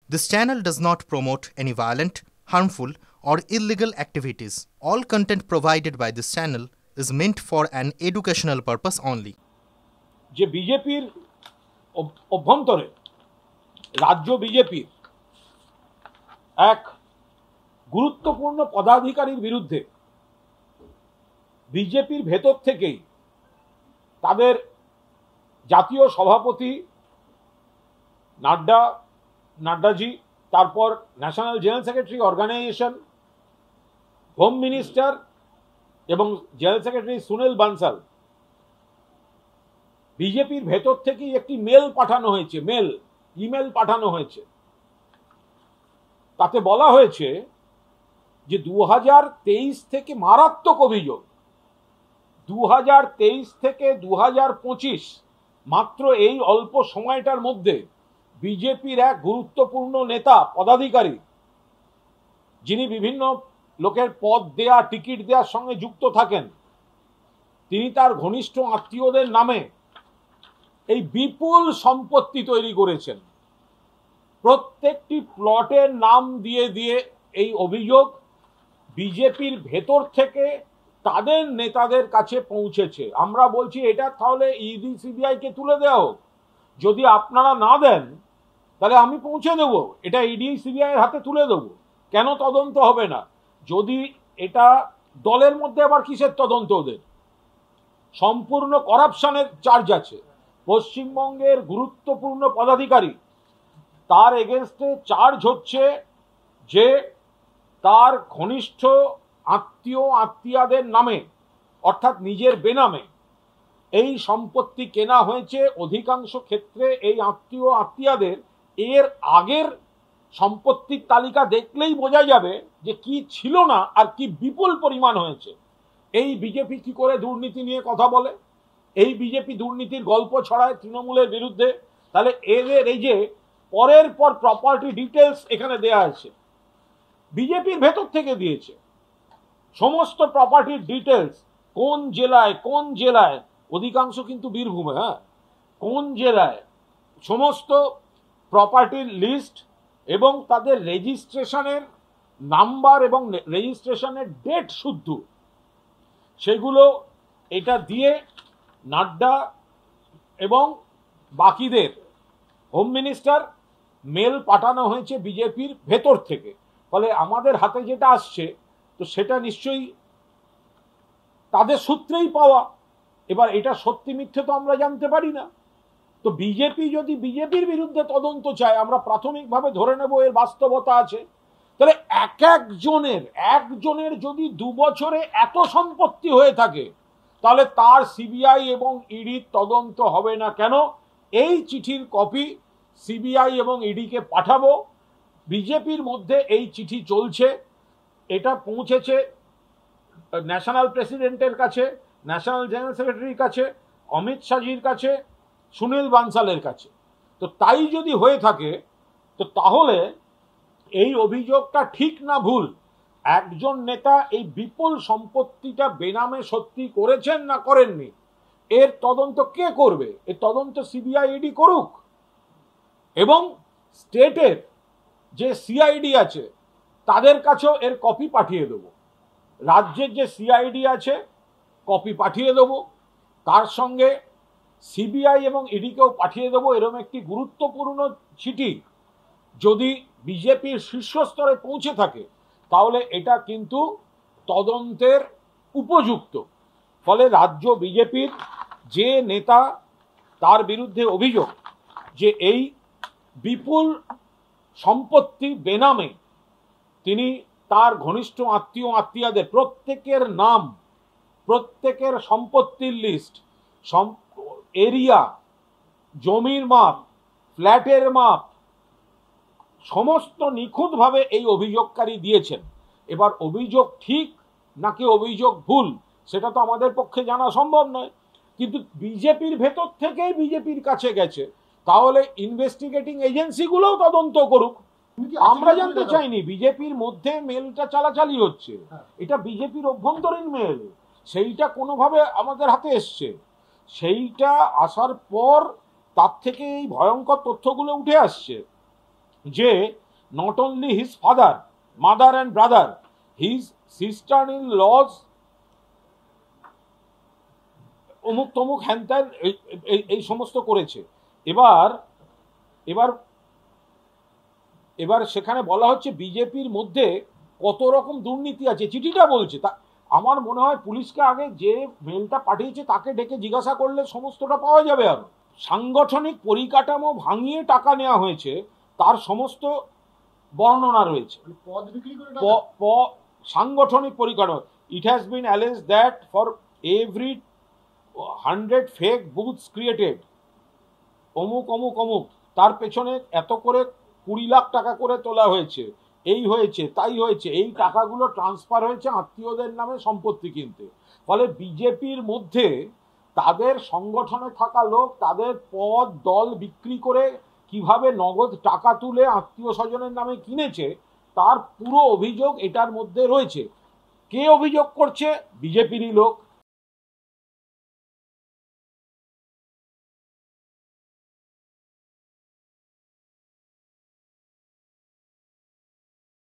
This channel does not promote any violent, harmful, or illegal activities. All content provided by this channel is meant for an educational purpose only. যে বিজেপির অভ্যন্তরে রাজ্য বিজেপির এক গুরুত্বপূর্ণ পদাধিকারীর বিরুদ্ধে বিজেপির ভেতর থেকেই তাদের জাতীয় সভাপতি নাড্ডাজি, তারপর national general secretary organisation, home minister এবং জেনারেল সেক্রেটারি সুনীল বানসাল, বিজেপির ভেতর থেকেই একটি ইমেল পাঠানো হয়েছে। তাতে বলা হয়েছে যে 2023 থেকে মারাত্মক অভিযোগ, 2023 থেকে 2025 মাত্র এই অল্প সময়টার মধ্যে বিজেপির এক গুরুত্বপূর্ণ নেতা পদাধিকারী, যিনি বিভিন্ন লোকের পদ দেয়া, টিকিট দেওয়ার সঙ্গে যুক্ত থাকেন, তিনি তার ঘনিষ্ঠ আত্মীয়দের নামে এই বিপুল সম্পত্তি তৈরি করেছেন। প্রত্যেকটি প্লটের নাম দিয়ে দিয়ে এই অভিযোগ বিজেপির ভেতর থেকে তাদের নেতাদের কাছে পৌঁছেছে। আমরা বলছি এটা তাহলে ইডি সিবিআই কে তুলে দেওয়া হোক। যদি আপনারা না দেন তাহলে আমি পৌঁছে দেব, এটা ইডি সিবিআই এর হাতে তুলে দেব। কেন তদন্ত হবে না? যদি এটা দলের মধ্যে আবার কিসের তদন্ত? ওদের সম্পূর্ণ করাপশনের চার্জ আছে। পশ্চিমবঙ্গের গুরুত্বপূর্ণ পদাধিকারী, তার এগেনস্টে চার্জ হচ্ছে যে তার ঘনিষ্ঠ আত্মীয়দের নামে, অর্থাৎ নিজের বেনামে এই সম্পত্তি কেনা হয়েছে। অধিকাংশ ক্ষেত্রে এই আত্মীয়দের এর আগের সম্পত্তির তালিকা দেখলেই বোঝা যাবে যে কি ছিল না আর কি বিপুল পরিমাণ হয়েছে। এই বিজেপি কি করে দুর্নীতি নিয়ে কথা বলে? এই বিজেপি দুর্নীতির গল্প ছড়ায় তৃণমূলের বিরুদ্ধে। তাহলে এদের এই যে পরের পর প্রপার্টি ডিটেলস এখানে দেয়া আছে, বিজেপির ভেতর থেকে দিয়েছে সমস্ত প্রপার্টির ডিটেলস, কোন জেলায়, অধিকাংশ কিন্তু বীরভূমে, কোন জেলায়, সমস্ত প্রপার্টির লিস্ট এবং তাদের রেজিস্ট্রেশনের নাম্বার এবং রেজিস্ট্রেশনের ডেট শুদ্ধ, সেগুলো এটা দিয়ে নাড্ডা এবং বাকিদের হোম মিনিস্টার মেল পাঠানো হয়েছে বিজেপির ভেতর থেকে। ফলে আমাদের হাতে যেটা আসছে তো সেটা নিশ্চয়ই তাদের সূত্রেই পাওয়া। এবার এটা সত্যি মিথ্যে তো আমরা জানতে পারি না। তো বিজেপি যদি বিজেপির বিরুদ্ধে তদন্ত চায়, আমরা প্রাথমিকভাবে ধরে নেব এর বাস্তবতা আছে। তাহলে একজনের যদি 2 বছরে এত সম্পত্তি হয়ে থাকে, তাহলে তার সিবিআই এবং ইডির তদন্ত হবে না কেন? এই চিঠির কপি সিবিআই এবং ইডিকে পাঠাবো। বিজেপির মধ্যে এই চিঠি চলছে, এটা পৌঁছেছে ন্যাশনাল প্রেসিডেন্টের কাছে, ন্যাশনাল জেনারেল সেক্রেটারির কাছে, অমিত শাহজির কাছে, সুনীল বানসালের কাছে। তো তাই যদি হয়ে থাকে তো তাহলে এই অভিযোগটা ঠিক না ভুল, একজন নেতা এই বিপুল সম্পত্তিটা বেনামে সত্যি করেছেন না করেননি, এর তদন্ত কে করবে? এর তদন্ত সিবিআই ইডি করুক এবং স্টেটের যে সিআইডি আছে তাদের কাছেও এর কপি পাঠিয়ে দেব। রাজ্যের যে সিআইডি আছে কপি পাঠিয়ে দেব, তার সঙ্গে সিবিআই এবং ইডিকেও পাঠিয়ে দেবো। এরকম একটি গুরুত্বপূর্ণ চিঠি যদি বিজেপির শীর্ষস্তরে পৌঁছে থাকে তাহলে এটা কিন্তু তদন্তের উপযুক্ত। ফলে রাজ্য বিজেপির যে নেতা, তার বিরুদ্ধে অভিযোগ যে এই বিপুল সম্পত্তি বেনামে তিনি তার ঘনিষ্ঠ আত্মীয়দের প্রত্যেকের নাম, প্রত্যেকের সম্পত্তির লিস্ট, এরিয়া, জমির মাপ, ফ্ল্যাটের মাপ সমস্ত নিখুঁতভাবে এই অভিযোগকারী দিয়েছেন। এবার অভিযোগ ঠিক নাকি অভিযোগ ভুল সেটা তো আমাদের পক্ষে জানা সম্ভব নয়, কিন্তু বিজেপির ভেতর থেকেই বিজেপির কাছে গেছে, তাহলে ইনভেস্টিগেটিং এজেন্সিগুলোও তদন্ত করুক। আমরা জানতে চাইনি, বিজেপির মধ্যে মেলটা চালাচালি হচ্ছে, এটা বিজেপির অভ্যন্তরীণ মেল, সেইটা কোনোভাবে আমাদের হাতে এসছে, সেইটা আসার পর তার থেকে এই ভয়ঙ্কর তথ্যগুলো উঠে আসছে। যে not only his father, mother and brother, his sister in lodge অমুক তমুক হ্যান ত্যান এই সমস্ত করেছে। এবার এবার এবার সেখানে বলা হচ্ছে বিজেপির মধ্যে কত রকম দুর্নীতি আছে, চিঠিটা বলছে। তা আমার মনে হয় পুলিশকে আগে যে মেলটা পাঠিয়েছে তাকে ডেকে জিজ্ঞাসা করলে সমস্তটা পাওয়া যাবে। আর সাংগঠনিক পরিকাঠামো ভাঙিয়ে টাকা নেওয়া হয়েছে তার সমস্ত বর্ণনা রয়েছে। পদ বিক্রি করে সাংগঠনিক পরিকাঠামো, it has been alleged that for every 100 fake booths created অমুক অমুক অমুক, তার পেছনে এত করে 20 লাখ টাকা করে তোলা হয়েছে, এই হয়েছে তাই হয়েছে, এই টাকাগুলো ট্রান্সফার হয়েছে আত্মীয়দের নামে সম্পত্তি কিনতে। ফলে বিজেপির মধ্যে তাদের সংগঠনে থাকা লোক তাদের পদ দল বিক্রি করে কিভাবে নগদ টাকা তুলে আত্মীয় স্বজনের নামে কিনেছে তার পুরো অভিযোগ এটার মধ্যে রয়েছে। কে অভিযোগ করছে? বিজেপিরই লোক।